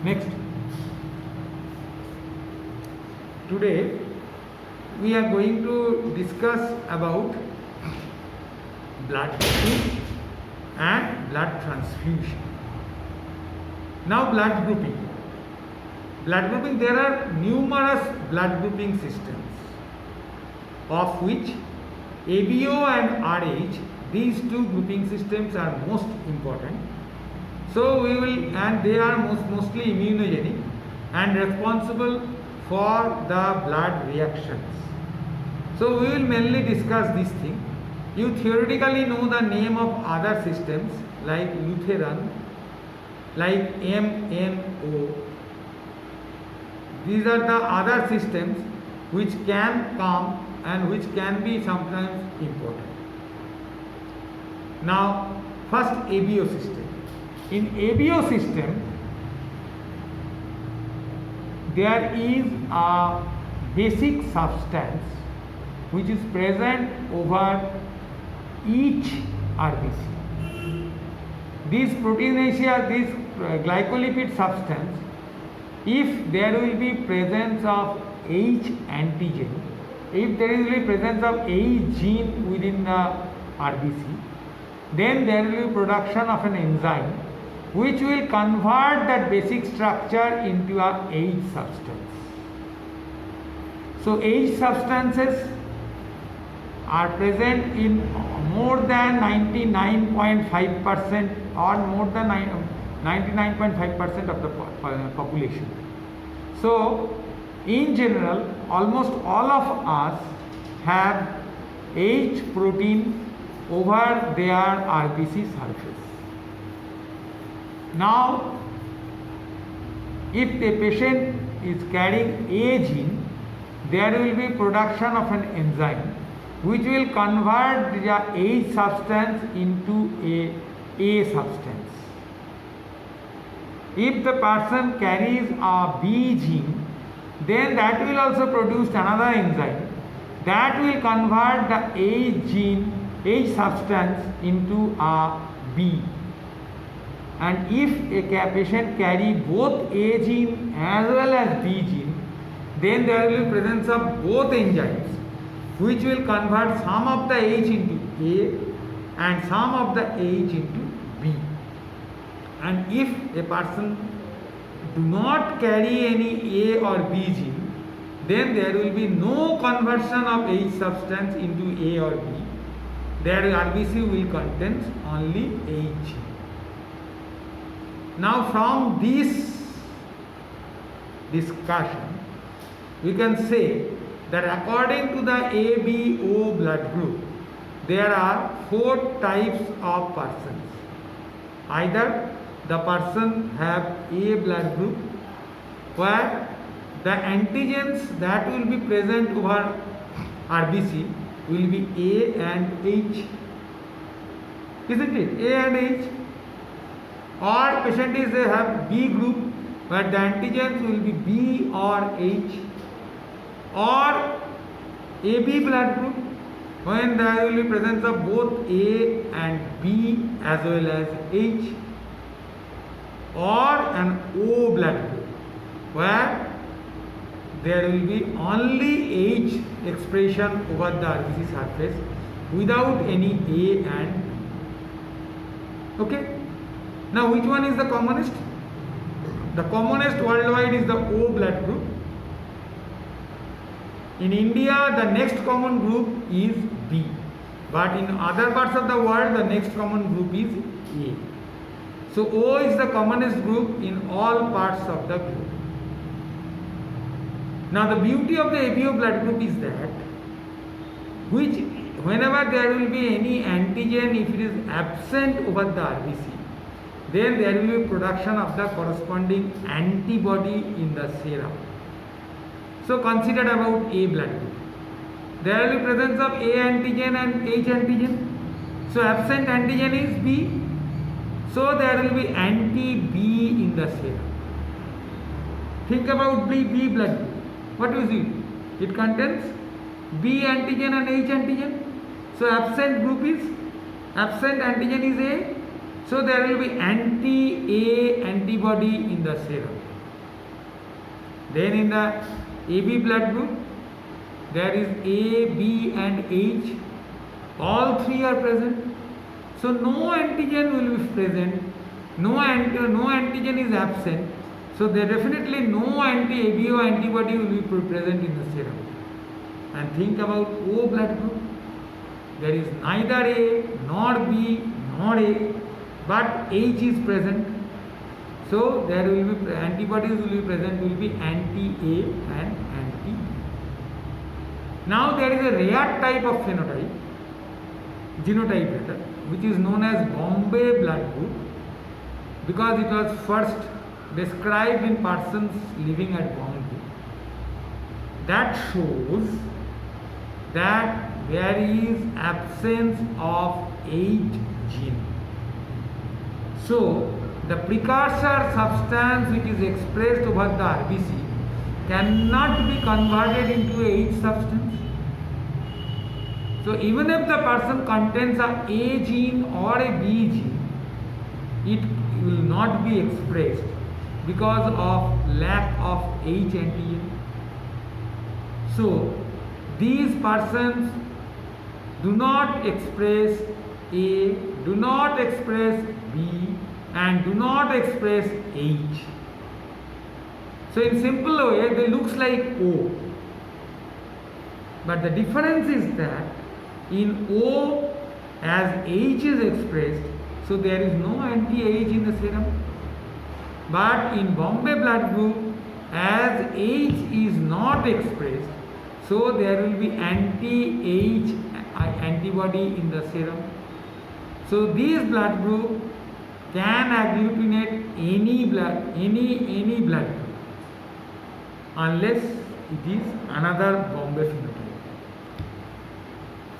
Next, today we are going to discuss about blood grouping and blood transfusion. Now, blood grouping. Blood grouping, there are numerous blood grouping systems, of which ABO and RH, these two grouping systems are most important. So we will, and they are mostly immunogenic and responsible for the blood reactions. So we will mainly discuss this thing. You theoretically know the name of other systems like Lutheran, like MNO. These are the other systems which can come and which can be sometimes important. Now, first ABO system. In ABO system, there is a basic substance which is present over each RBC. This proteinacea, this glycolipid substance, if there will be presence of H antigen, if there will be presence of H gene within the RBC, then there will be production of an enzyme which will convert that basic structure into a H substance. So H substances are present in more than 99.5% or more than 99.5% of the population. So in general, almost all of us have H protein over their RBC surface. Now, if the patient is carrying A gene, there will be production of an enzyme which will convert the H substance into A substance. If the person carries a B gene, then that will also produce another enzyme that will convert the H substance into a B. And if a patient carry both A gene as well as B gene, then there will be presence of both enzymes which will convert some of the H into A and some of the H into B. And if a person do not carry any A or B gene, then there will be no conversion of H substance into A or B. Their RBC will contain only H gene. Now, from this discussion, we can say that according to the ABO blood group, there are 4 types of persons. Either the person have A blood group, where the antigens that will be present over RBC will be A and H, isn't it? A and H. Or patient is they have B group, where the antigens will be B or H. Or AB blood group, when there will be presence of both A and B as well as H. Or an O blood group, where there will be only H expression over the RBC surface without any A and B. Okay? Now, which one is the commonest? The commonest worldwide is the O blood group. In India, the next common group is B. But in other parts of the world, the next common group is A. So O is the commonest group in all parts of the globe. Now, the beauty of the ABO blood group is that whenever there will be any antigen, if it is absent over the RBC, then there will be production of the corresponding antibody in the serum. So consider about A blood group. There will be presence of A antigen and H antigen. So absent antigen is B. So there will be anti-B in the serum. Think about B blood group. What is it? It contains B antigen and H antigen. So absent antigen is A. So there will be anti-A antibody in the serum. Then in the AB blood group, there is A, B and H. All three are present. So no antigen will be present. No antigen is absent. So there definitely no anti-ABO antibody will be present in the serum. And think about O blood group. There is neither A nor B nor A, but H is present. So there will be antibodies will be present, will be anti-A and anti-B. Now there is a rare type of phenotype, genotype rather, which is known as Bombay blood group, because it was first described in persons living at Bombay. That shows that there is absence of H gene. So the precursor substance which is expressed over the RBC cannot be converted into H substance. So even if the person contains a A gene or a B gene, it will not be expressed because of lack of H antigen. So these persons do not express A, do not express B and do not express H. So in simple way they looks like O. But the difference is that in O as H is expressed, so there is no anti-H in the serum. But in Bombay blood group as H is not expressed, so there will be anti-H antibody in the serum. So these blood group can agglutinate any blood group unless it is another Bombay phenotype.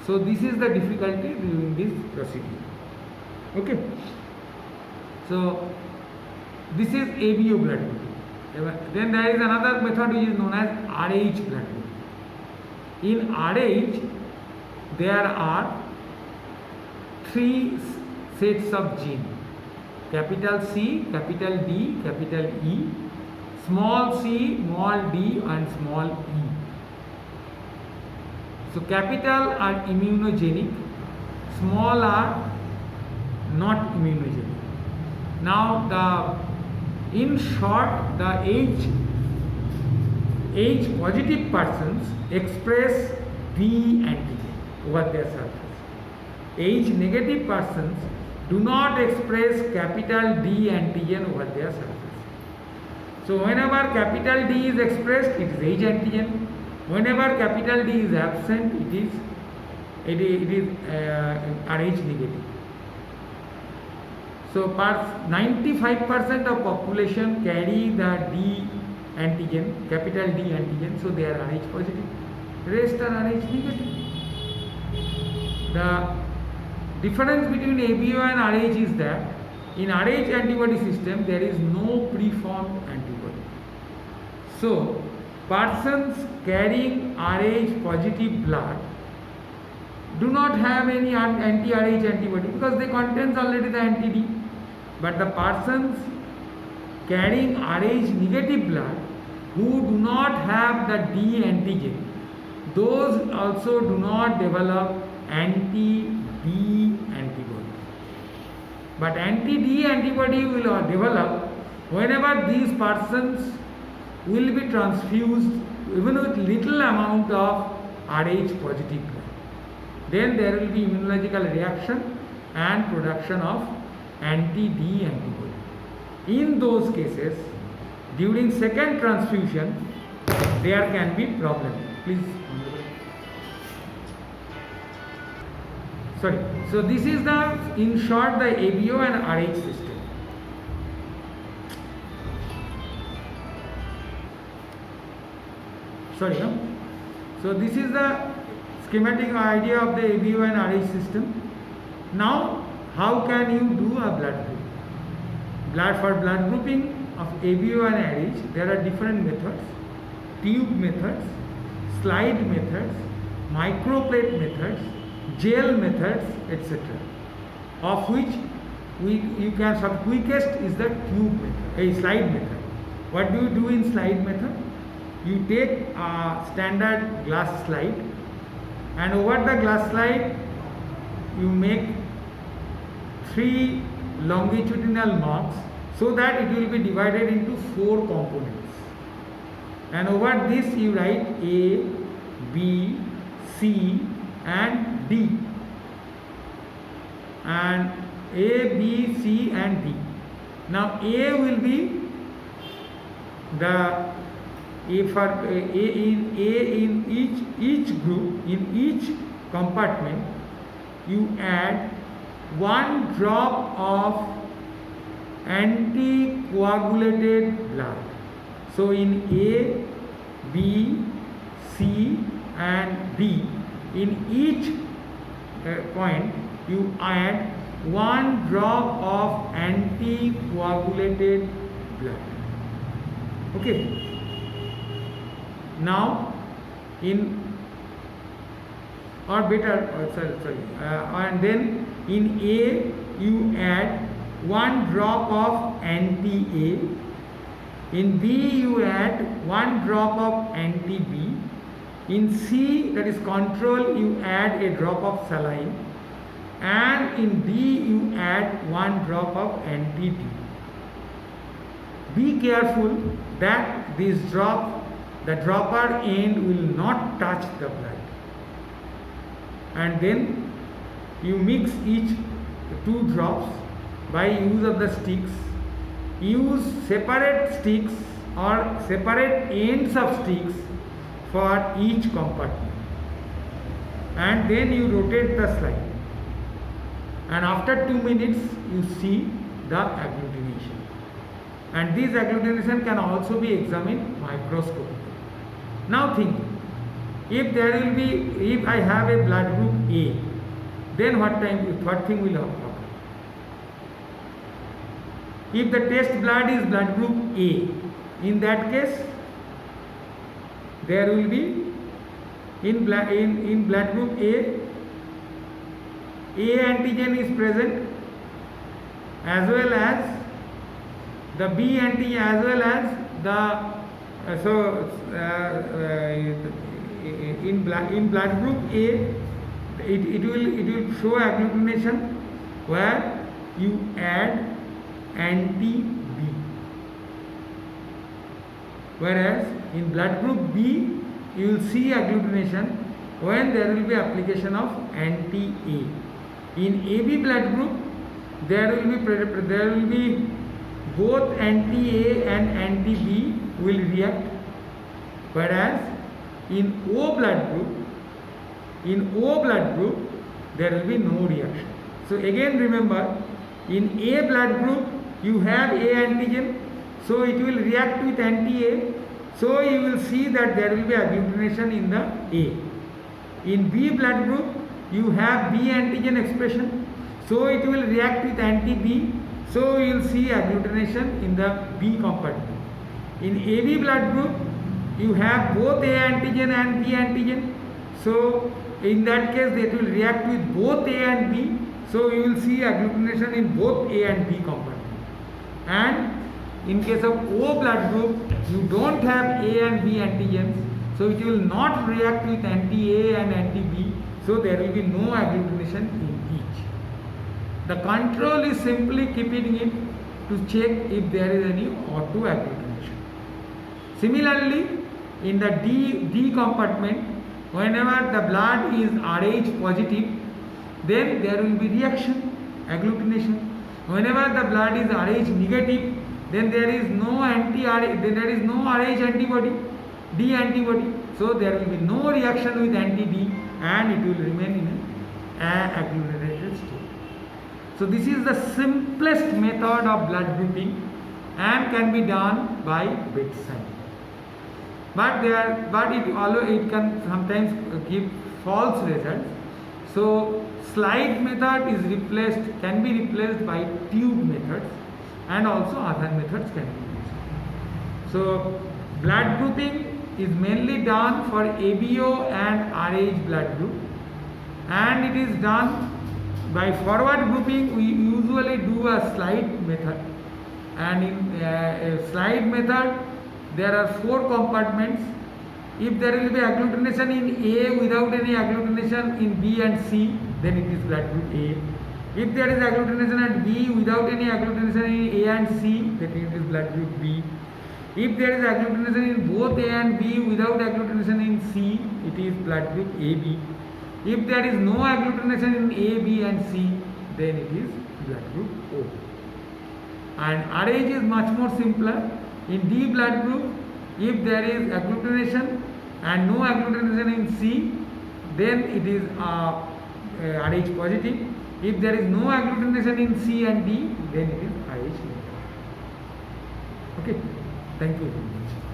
So this is the difficulty during this procedure. Okay. So this is ABO blood group. Then there is another method which is known as RH blood group. In RH there are three sets of genes: capital C, capital D, capital E, small c, small d and small e. So capital are immunogenic, small are not immunogenic. Now in short, the H positive persons express B antigen over their surface. H negative persons do not express capital D antigen over their surface. So whenever capital D is expressed, it is H antigen. Whenever capital D is absent, it is Rh negative. So 95% of population carry the D antigen, capital D antigen, so they are Rh positive. Rest are Rh negative. The difference between ABO and Rh is that in Rh antibody system there is no preformed antibody. So persons carrying Rh positive blood do not have any anti-Rh antibody because they contains already the anti-D. But the persons carrying Rh negative blood who do not have the D antigen, those also do not develop anti-D antibody. But anti-D antibody will develop whenever these persons will be transfused even with little amount of Rh positive blood. Then there will be immunological reaction and production of anti-D antibody. In those cases, during second transfusion, there can be problem. Please. Sorry. So this is the, in short, the ABO and Rh system. Sorry. No? So this is the schematic idea of the ABO and Rh system. Now, how can you do a blood group? For blood grouping of ABO and Rh, there are different methods: tube methods, slide methods, microplate methods, gel methods, etc. Of which you can, some quickest is the tube method, a slide method. What do you do in slide method? you take a standard glass slide, and over the glass slide you make 3 longitudinal marks so that it will be divided into 4 components, and over this you write A, B, C and D, and A, B, C and D. Now A will be the in each group, in each compartment you add 1 drop of anticoagulated blood. So in A, B, C and D, in each point you add 1 drop of anticoagulated blood. Okay. Now in and then in A you add 1 drop of anti-A, in B you add 1 drop of anti-B, in C, that is control, you add a drop of saline, and in D you add 1 drop of anti-D. Be careful that this drop, the dropper end will not touch the blood, and then you mix each 2 drops by use of the sticks. Use separate sticks or separate ends of sticks for each compartment, and then you rotate the slide, and after 2 minutes you see the agglutination, and this agglutination can also be examined microscopically. Now think, if I have a blood group A, then what thing will happen? If the test blood is blood group A, in that case there will be in blood group A antigen is present as well as the B antigen as well as the in blood group A it will show agglutination where you add anti-B, whereas in blood group B you will see agglutination when there will be application of anti-A. In AB blood group there will be both anti-A and anti-B will react, whereas in O blood group there will be no reaction. So again remember, in A blood group you have A antigen, so it will react with anti-A, so you will see that there will be agglutination in the A. In B blood group you have B antigen expression, so it will react with anti-B, so you will see agglutination in the B compartment. In AB blood group you have both A antigen and B antigen, so in that case it will react with both A and B, so you will see agglutination in both A and B compartment. And in case of O blood group you don't have A and B antigens, so it will not react with anti-A and anti-B, so there will be no agglutination in each. The control is simply keeping it to check if there is any auto agglutination. Similarly, in the D compartment, whenever the blood is Rh positive, then there will be reaction, agglutination. Whenever the blood is Rh negative, then there is no anti-Rh, then there is no Rh antibody, D antibody. So there will be no reaction with anti-D, and it will remain in an agglutinated state. So this is the simplest method of blood grouping and can be done by bedside. But it can sometimes give false results. So slide method can be replaced by tube methods, and also other methods can be used. So blood grouping is mainly done for ABO and Rh blood group, and it is done by forward grouping. We usually do a slide method, and in a slide method there are 4 compartments. If there will be agglutination in A without any agglutination in B and C, then it is blood group A. If there is agglutination at B without any agglutination in A and C, then it is blood group B. If there is agglutination in both A and B without agglutination in C, it is blood group AB. If there is no agglutination in A, B and C, then it is blood group O. And RH is much more simpler. In D blood group, if there is agglutination and no agglutination in C, then it is RH positive. If there is no agglutination in C and D, then it is RH negative. Okay, thank you very much.